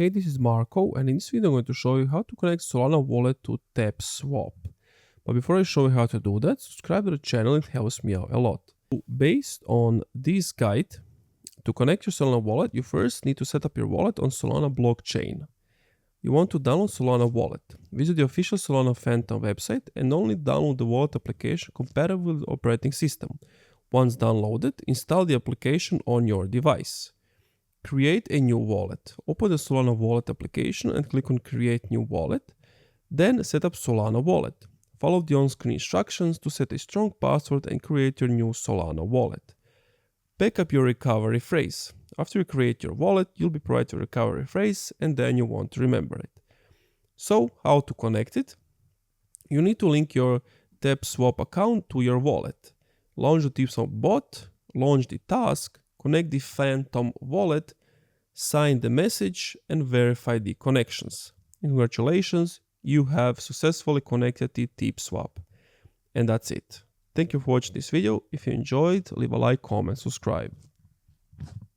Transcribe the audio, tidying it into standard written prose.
Hey, this is Marco, and in this video I'm going to show you how to connect Solana wallet to TAPSWAP. But before I show you how to do that, subscribe to the channel, it helps me out a lot. Based on this guide, to connect your Solana wallet, you first need to set up your wallet on Solana blockchain. You want to download Solana wallet. Visit the official Solana Phantom website and only download the wallet application compatible with the operating system. Once downloaded, install the application on your device. Create a new wallet. Open the Solana wallet application and click on Create New Wallet. Then set up Solana wallet. Follow the on-screen instructions to set a strong password and create your new Solana wallet. Back up your recovery phrase. After you create your wallet, you'll be provided a recovery phrase and then you want to remember it. So, how to connect it? You need to link your TAPSWAP account to your wallet. Launch the TAPSWAP bot, launch the task, connect the Phantom wallet, sign the message, and verify the connections. Congratulations, you have successfully connected the TAPSWAP. And that's it. Thank you for watching this video. If you enjoyed, leave a like, comment, subscribe.